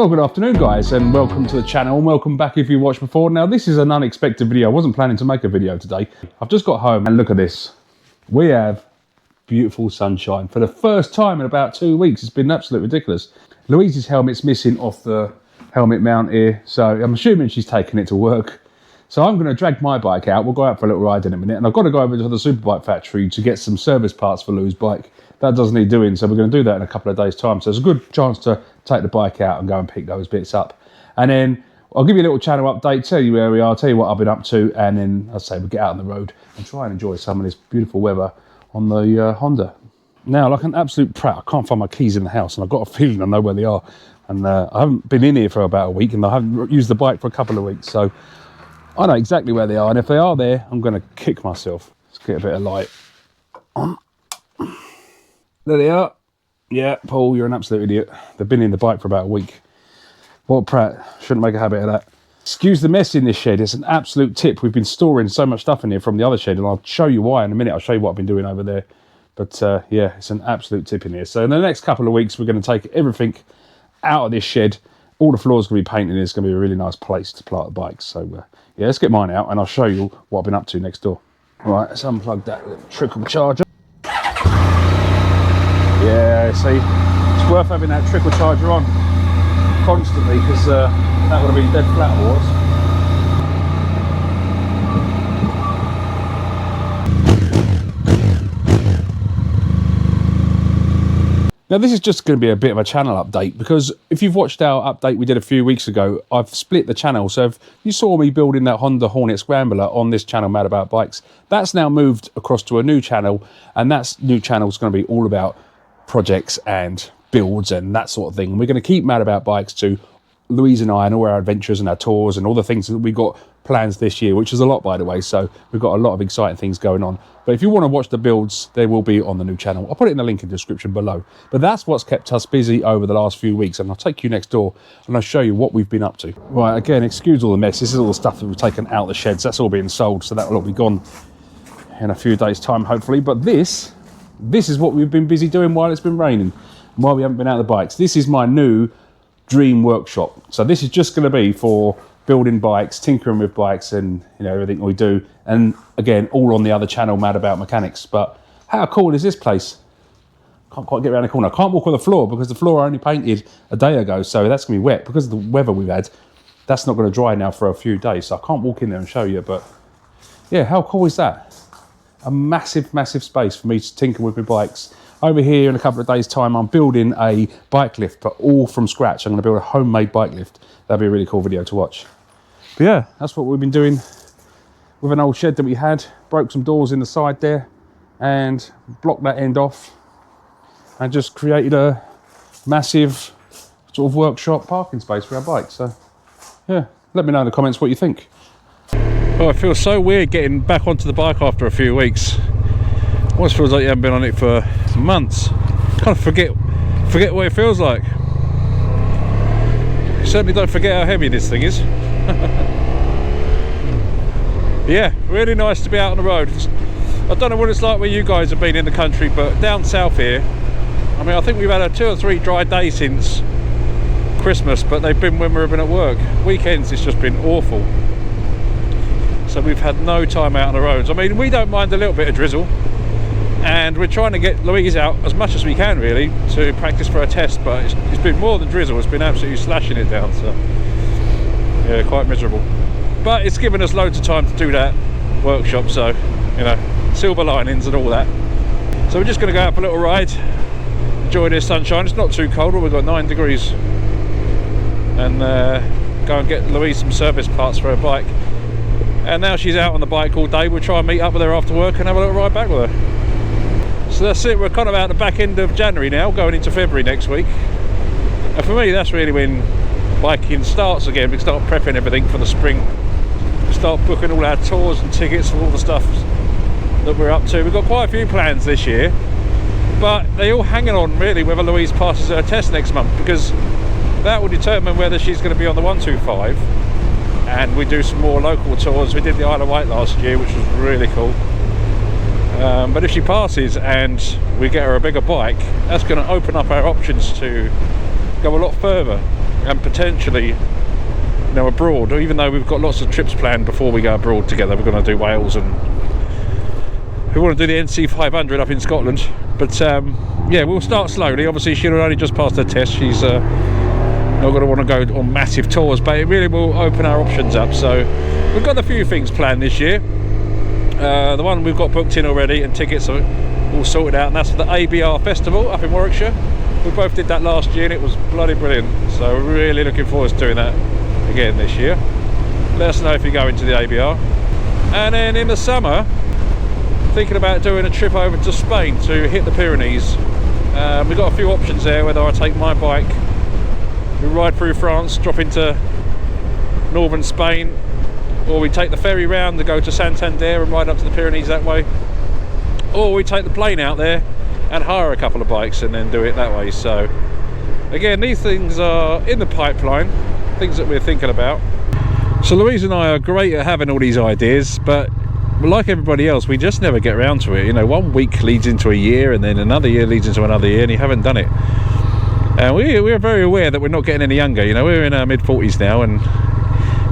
Well, good afternoon guys, and welcome to the channel, and welcome back if you watched before. Now this is an unexpected video. I wasn't planning to make a video today. I've just got home and look at this. We have beautiful sunshine for the first time in about 2 weeks. It's been absolutely ridiculous. Louise's helmet's missing off the helmet mount here, so I'm assuming she's taking it to work. So I'm going to drag my bike out. We'll go out for a little ride in a minute, and I've got to go over to the Superbike Factory to get some service parts for Lou's bike. That does need doing, so we're going to do that in a couple of days' time. So it's a good chance to take the bike out and go and pick those bits up. And then I'll give you a little channel update, tell you where we are, tell you what I've been up to, and then, as I say, we'll get out on the road and try and enjoy some of this beautiful weather on the Honda. Now, like an absolute prat, I can't find my keys in the house, and I've got a feeling I know where they are. And I haven't been in here for about a week, and I haven't used the bike for a couple of weeks, so I know exactly where they are. And if they are there, I'm going to kick myself. Let's get a bit of light on. There they are. Yeah, Paul, you're an absolute idiot. They've been in the bike for about a week. What a prat. Shouldn't make a habit of that. Excuse the mess in this shed. It's an absolute tip. We've been storing so much stuff in here from the other shed, and I'll show you why in a minute. I'll show you what I've been doing over there. But yeah, it's an absolute tip in here. So in the next couple of weeks, we're going to take everything out of this shed. All the floors going to be painted. It's going to be a really nice place to plant the bikes. So yeah, let's get mine out, and I'll show you what I've been up to next door. Right, let's unplug that little trickle charger. Yeah, see, it's worth having that trickle charger on constantly, because that would have been dead flat otherwise. Now this is just going to be a bit of a channel update, because if you've watched our update we did a few weeks ago, I've split the channel. So if you saw me building that Honda Hornet Scrambler on this channel, Mad About Bikes, that's now moved across to a new channel, and that new channel is going to be all about projects and builds and that sort of thing. And we're going to keep Mad About Bikes to Louise and I and all our adventures and our tours and all the things that we got plans this year, which is a lot, by the way. So we've got a lot of exciting things going on. But if you want to watch the builds, they will be on the new channel. I'll put it in the link in the description below. But that's what's kept us busy over the last few weeks, and I'll take you next door and I'll show you what we've been up to. Right, again, excuse all the mess. This is all the stuff that we've taken out of the sheds. That's all being sold, so that will all be gone in a few days' time, hopefully. But this is what we've been busy doing while it's been raining, and while we haven't been out of the bikes. This is my new dream workshop. So this is just going to be for building bikes, tinkering with bikes, and everything we do. And again, all on the other channel, Mad About Mechanics. But how cool is this place? Can't quite get around the corner. I can't walk on the floor because the floor I only painted a day ago, so that's going to be wet because of the weather we've had. That's not going to dry now for a few days, so I can't walk in there and show you. But yeah, how cool is that? A massive space for me to tinker with my bikes. Over here in a couple of days' time, I'm building a bike lift, but all from scratch. I'm going to build a homemade bike lift. That'll be a really cool video to watch. But yeah, that's what we've been doing with an old shed that we had. Broke some doors in the side there and blocked that end off and just created a massive sort of workshop parking space for our bikes. So yeah, let me know in the comments what you think. Oh, it feels so weird getting back onto the bike after a few weeks. Almost feels like you haven't been on it for months. Kind of forget what it feels like. Certainly don't forget how heavy this thing is. Yeah, really nice to be out on the road. I don't know what it's like where you guys have been in the country, but down south here, I mean, I think we've had 2 or 3 dry days since Christmas, but they've been when we've been at work. Weekends it's just been awful. So we've had no time out on the roads. I mean, we don't mind a little bit of drizzle, and we're trying to get Louise out as much as we can really to practice for a test, but it's been more than drizzle. It's been absolutely slashing it down, so yeah, quite miserable. But it's given us loads of time to do that workshop, so silver linings and all that. So we're just going to go out for a little ride, enjoy this sunshine. It's not too cold, but we've got 9 degrees, and go and get Louise some service parts for her bike. And now she's out on the bike all day. We'll try and meet up with her after work and have a little ride back with her. So that's it. We're kind of out the back end of January now, going into February next week. And for me, that's really when biking starts again. We start prepping everything for the spring. We start booking all our tours and tickets for all the stuff that we're up to. We've got quite a few plans this year, but they all hanging on really whether Louise passes her test next month, because that will determine whether she's going to be on the 125. And we do some more local tours. We did the Isle of Wight last year, which was really cool. But if she passes and we get her a bigger bike, that's going to open up our options to go a lot further. and potentially, you know, abroad. Even though we've got lots of trips planned before we go abroad together, we're going to do Wales and we want to do the NC 500 up in Scotland. But yeah, we'll start slowly. Obviously, she'll only just passed her test. She's not going to want to go on massive tours, but it really will open our options up. So we've got a few things planned this year. The one we've got booked in already and tickets are all sorted out, and that's for the ABR festival up in Warwickshire. We both did that last year and it was bloody brilliant, so we're really looking forward to doing that again this year. Let us know if you go into the ABR. And then in the summer, thinking about doing a trip over to Spain to hit the Pyrenees. We've got a few options there, whether I take my bike, we ride through France, drop into northern Spain, or we take the ferry round to go to Santander and ride up to the Pyrenees that way, or we take the plane out there and hire a couple of bikes and then do it that way. So again, these things are in the pipeline, things that we're thinking about. So Louise and I are great at having all these ideas, but like everybody else, we just never get around to it. You know, 1 week leads into a year, and then another year leads into another year, and you haven't done it. And we're very aware that we're not getting any younger. You know, we're in our mid-40s now, and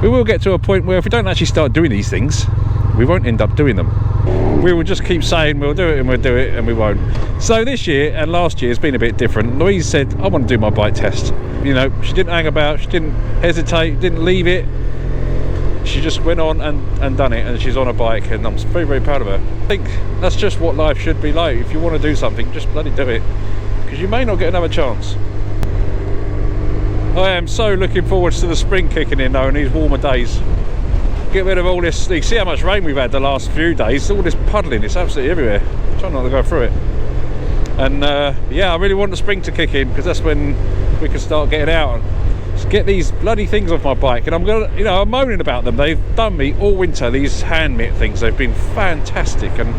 we will get to a point where if we don't actually start doing these things, we won't end up doing them. We will just keep saying we'll do it and we'll do it, and we won't. So this year and last year has been a bit different. Louise said, I want to do my bike test. You know, she didn't hang about, she didn't hesitate, didn't leave it. She just went on and done it, and she's on a bike, and I'm very, very proud of her. I think that's just what life should be like. If you want to do something, just bloody do it, because you may not get another chance. I am so looking forward to the spring kicking in though, in these warmer days. Get rid of all this, you see how much rain we've had the last few days, all this puddling, it's absolutely everywhere. I'm trying not to go through it. And yeah, I really want the spring to kick in, because that's when we can start getting out and just get these bloody things off my bike. And I'm gonna, you know, I'm moaning about them. They've done me all winter, these hand mitt things. They've been fantastic, and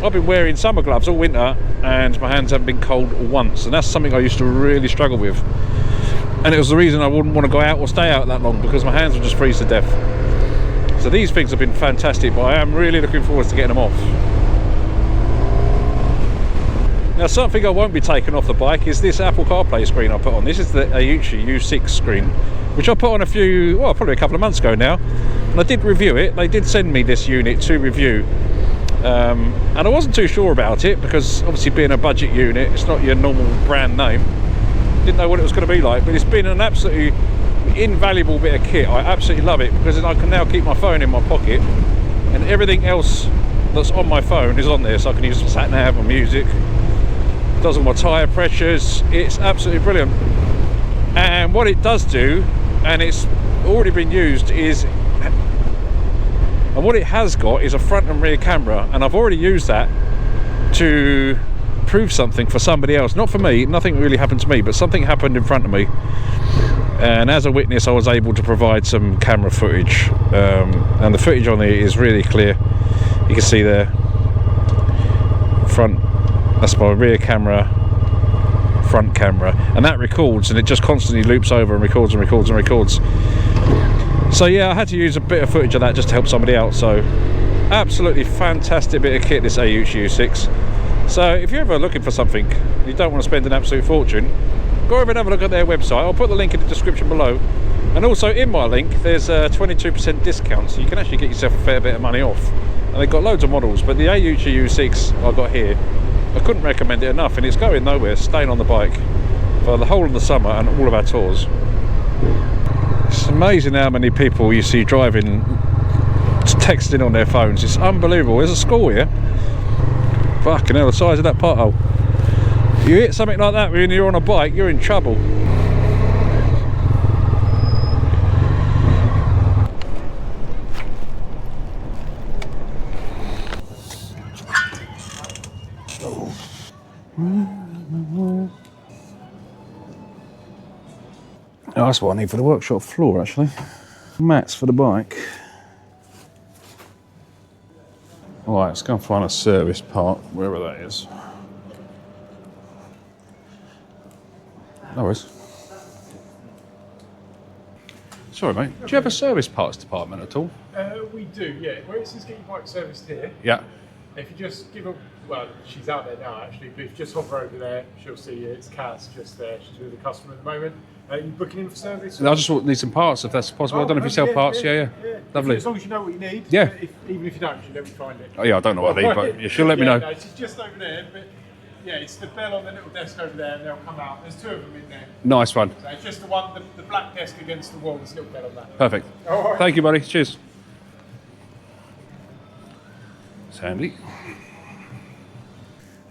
I've been wearing summer gloves all winter and my hands haven't been cold once, and that's something I used to really struggle with. And it was the reason I wouldn't want to go out or stay out that long, because my hands would just freeze to death. So these things have been fantastic, but I am really looking forward to getting them off. Now, something I won't be taking off the bike is this Apple CarPlay screen I put on. This is the AOOCCI U6 screen, which I put on probably a couple of months ago now. And I did review it. They did send me this unit to review. And I wasn't too sure about it, because obviously being a budget unit, it's not your normal brand name. Didn't know what it was going to be like, but it's been an absolutely invaluable bit of kit. I absolutely love it, because I can now keep my phone in my pocket, and everything else that's on my phone is on there, so I can use sat nav and music. Does all my tyre pressures. It's absolutely brilliant. And what it does do, and it's already been used, is, and what it has got is a front and rear camera, and I've already used that to prove something for somebody else, not for me. Nothing really happened to me, but something happened in front of me, and as a witness I was able to provide some camera footage, and the footage on there is really clear. You can see there, front, that's my rear camera, front camera, and that records, and it just constantly loops over and records and records and records. So yeah, I had to use a bit of footage of that just to help somebody out. So absolutely fantastic bit of kit, this AOOCCI U6. So if you're ever looking for something, you don't want to spend an absolute fortune, go over and have a look at their website. I'll put the link in the description below, and also in my link there's a 22% discount, so you can actually get yourself a fair bit of money off. And they've got loads of models, but the AOOCCI U6 I got here, I couldn't recommend it enough, and it's going nowhere, staying on the bike for the whole of the summer and all of our tours. It's amazing how many people you see driving, texting on their phones. It's unbelievable. There's a school here. Fucking hell, the size of that pothole. You hit something like that when you're on a bike, you're in trouble. Oh, that's what I need for the workshop floor, actually. Mats for the bike. Alright, let's go and find a service part, wherever that is. No worries. Sorry, mate. Do you have a service parts department at all? We do, yeah. Where it says get your bike serviced here. Yeah. If you just give her, well, she's out there now actually, but if you just hover over there, she'll see you. It's Kaz just there. She's with the customer at the moment. You booking in for service? I just need some parts if that's possible. I don't know if you sell parts. Yeah. Lovely. As long as you know what you need. Yeah. Even if you don't, you know we find it. Oh yeah, I don't know what I need, but you should let me know. No, it's just over there, but yeah, it's the bell on the little desk over there, and they'll come out. There's 2 of them in there. Nice one. So it's just the one, the black desk against the wall. There's a little bell on that. Perfect. All right. Thank you, buddy. Cheers. Sandy. Have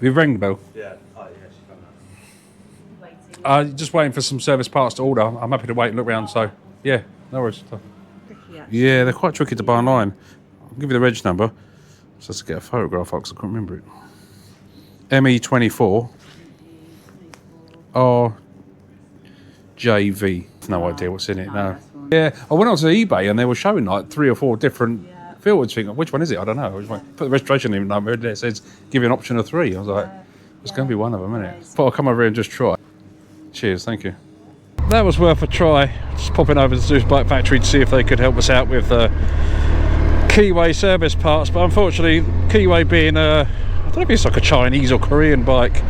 you rang the bell? Yeah. Oh, yeah, she's done that. Just waiting for some service parts to order. I'm happy to wait and look round, so yeah, no worries. Yeah, they're quite tricky to buy online. I'll give you the reg number. Just to get a photograph, because I couldn't remember it. ME24 RJV. No idea what's in it, no. Yeah, I went onto eBay and they were showing like 3 or 4 different filters. Thinking, which one is it? I don't know. Put the registration number in there. It says give you an option of 3. I was like, it's going to be one of them, isn't it? Thought I'll come over here and just try. Cheers, thank you. That was worth a try. Just popping over to the Superbike Factory to see if they could help us out with Keeway service parts, but unfortunately Keeway being I don't know if it's like a Chinese or Korean bike,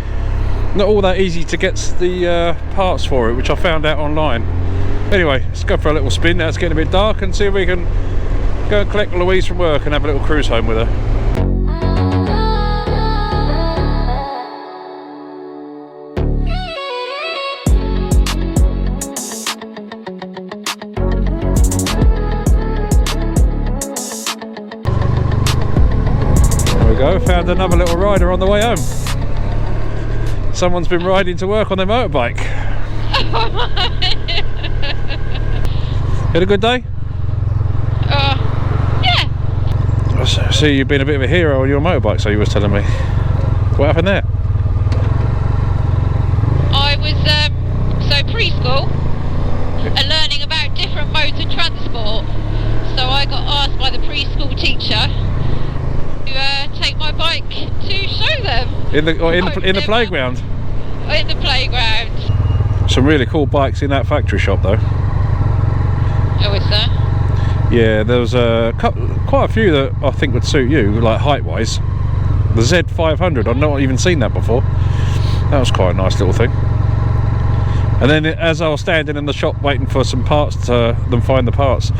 not all that easy to get the parts for it, which I found out online. Anyway, let's go for a little spin. Now it's getting a bit dark, and see if we can go and collect Louise from work and have a little cruise home with her. Found another little rider on the way home. Someone's been riding to work on their motorbike. Had a good day? Yeah. I see you've been a bit of a hero on your motorbike, so you was telling me. What happened there? I was preschool and learning about different modes of transport. So I got asked by the preschool teacher to take my bike to show them. In the playground? In the playground. Some really cool bikes in that factory shop though. Oh, is there? Yeah, there was quite a few that I think would suit you, like height wise. The Z500, I've not even seen that before. That was quite a nice little thing. And then as I was standing in the shop waiting for some parts to them find the parts,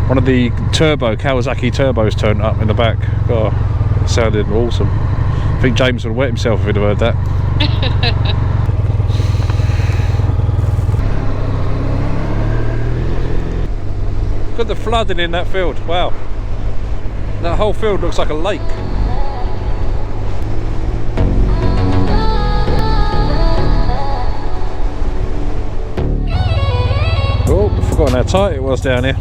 one of the Kawasaki turbos turned up in the back. Oh, sounded awesome. I think James would have wet himself if he'd have heard that. Look at the flooding in that field. Wow. That whole field looks like a lake. Oh, I've forgotten how tight it was down here.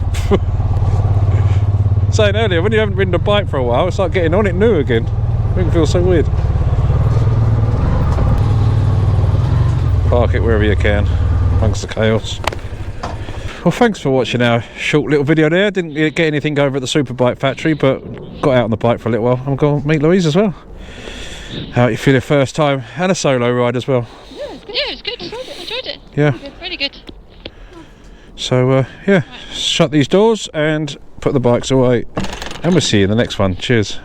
Saying earlier, when you haven't ridden a bike for a while, it's like getting on it new again. It feels so weird. Park it wherever you can, amongst the chaos. Well, thanks for watching our short little video there. Didn't get anything over at the Superbike Factory, but got out on the bike for a little while. I'm going to meet Louise as well. How are you feeling first time? And a solo ride as well. Yeah, it was good. I enjoyed it. Yeah. Really good. So, yeah, shut these doors and put the bikes away. And we'll see you in the next one. Cheers.